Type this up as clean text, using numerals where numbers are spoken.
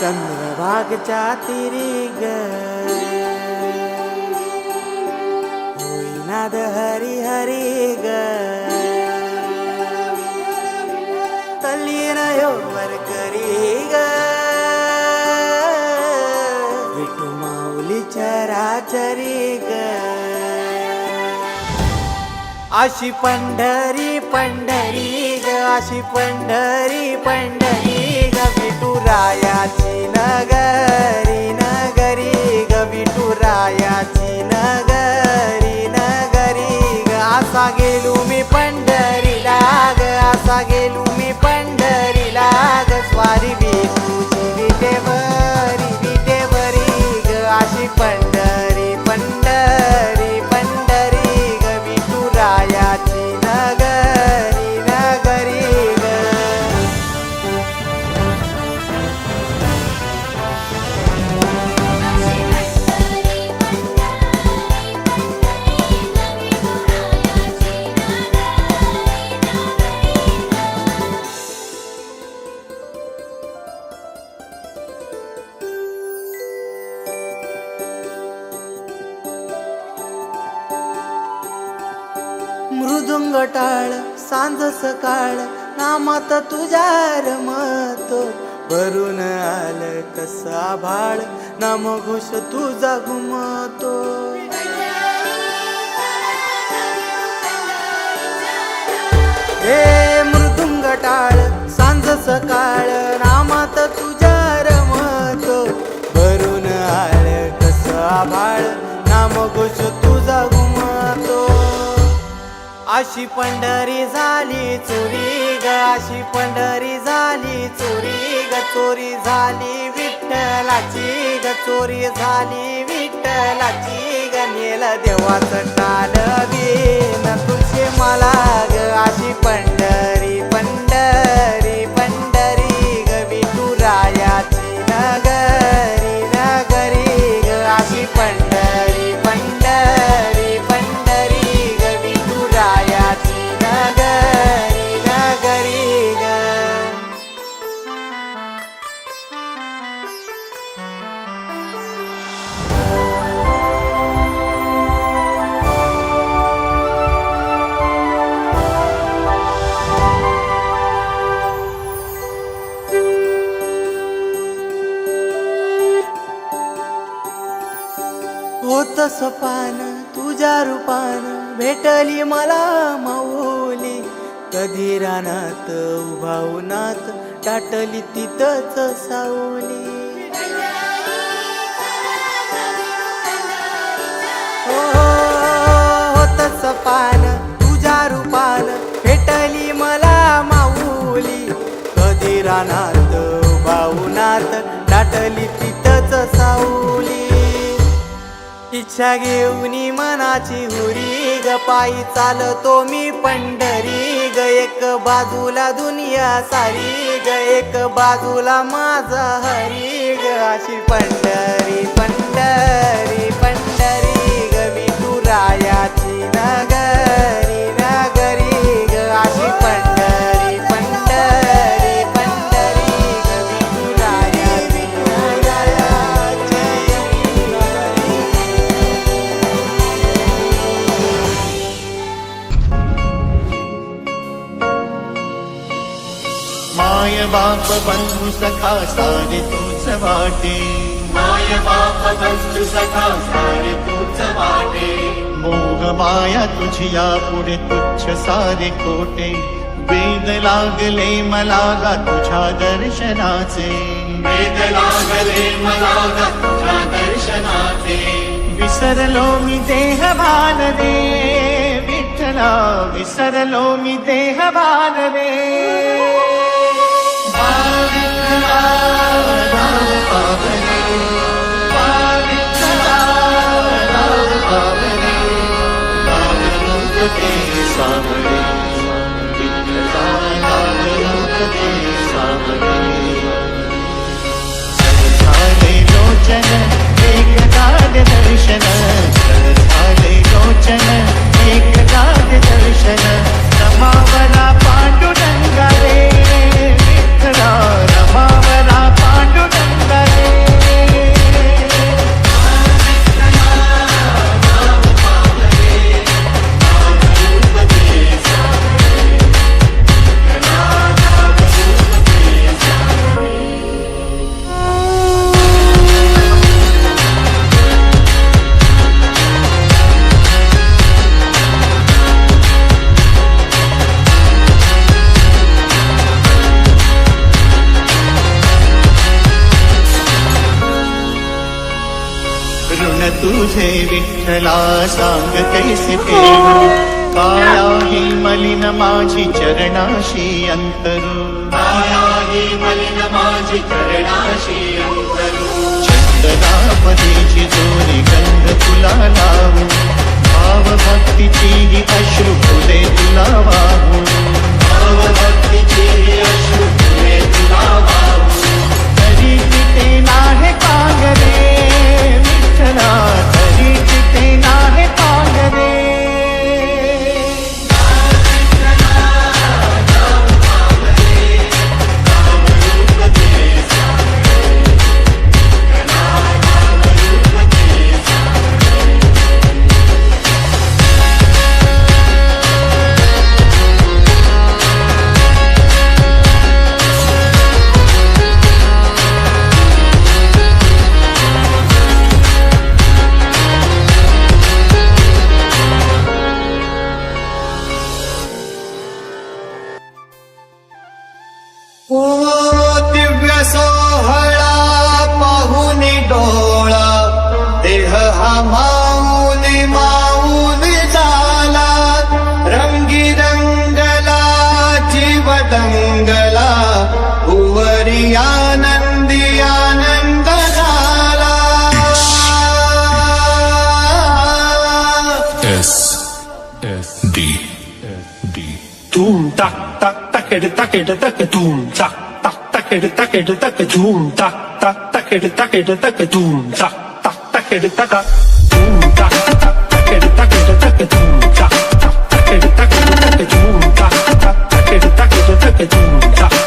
चंद्रभागच्या तिरी ग होईनाद हरी हरी ग तल्लीन वर करी ग विठू माऊली चराचरी ग अशी पंढरी पंढरी ग अशी पंढरी पंढरी ग विठुरायाची नगरी नगरी ग विठुरायाची नगरी नगरी ग असा गेलो मी पंढरीला ग असा गेलो मी पंढरीला ग स्वारी विठूची विटेवरी ग अशी पंढरी पंढरी पंढरी ग विठुरायाची नगरी नगरी ग मृदुंग टाळ सांज सकाळ नामात तुझ्या रमतो भरून आलं कसा भाळ नाम घोष तुझा घुमतो हे मृदुंग टाळ सांज सकाळ नामात तुझ्या रमतो भरून आलं कसा भाळ नाम घोष तुझा घुमतो अशी पंढरी झाली चोरी ग अशी पंढरी झाली चोरी ग चोरी झाली विठ्ठलाची ग चोरी झाली विठ्ठलाची ग नेल देवाचं टाल बिन तुझे मला ग अशी पंढरी पंढरी पंढरी ग विठुरायाची नगरी नगरी ग अशी पंढरी पंढरी पंढरी ग विठुरायाची नगरी नगरी ग होत सपान तुझ्या रूपान भेटली मला माऊली कधी रानात उभा उन्हात टाटली तिथंच सावली होत सपान तुझ्या रूपान भेटली मला माऊली कधी रानात उभा उन्हात टाटली तिथंच सावली इच्छा घेऊन मनाची हुरी ग पायी चालतो मी पंढरी ग एक बाजूला दुनिया सारी ग एक बाजूला माझा हरी ग अशी पंढरी पंढरी पंढरी ग विठुरायाची नगरी नगरी ग अशी पंढरी पंढरी पंढरी ग विठुरायाची माय बाप बंधू सखा सारे तूच वाटे माय बाप बंधू सखा सारे तूच वाटे मोह माया तुझिया पुढे तुच्छ सारे कोटे वेद लागले मला गा तुझ्या दर्शनाचे वेद लागले मला ग तुझ्या दर्शनाचे विसरलो मी देहभान रे विठ्ठला विसरलो मी देहभान रे लोचन एकदाद दर्शन लोचन एकदाद दर्शन रमावरा पांडुरंगा रे विठ्ठला रमावरा पांडुरंगा तुझे विठ्ठला सांग कैसे फेडू काय आहे मलिन माझी चरणाशी अंतरू मायाही मलिन माझी चरणाशी अंतरू चंदनापदेची दोरी गंध तुला लावू भाव भक्तीची ही अश्रू फुले तुला वाहू भावभक्तीची अश्रू फुले तुला वाहू तरी तिथे नाहे कागरे विठ्ठला तरी तिथे नाहे कागरे ओ दिव्य सोहळा पाहुनी डोळा देह हा माऊन माऊन झाला रंगी रंगला जीव दंगला उवरी आनंदी आनंद झाला S D D. Doom tak tak tak it tak it tak it doom tak tak tak it tak it tak it doom tak tak tak it tak it tak it doom tak tak tak it tak doom tak tak tak it tak it tak it doom tak tak tak it tak it tak it doom tak tak tak it tak it tak it doom tak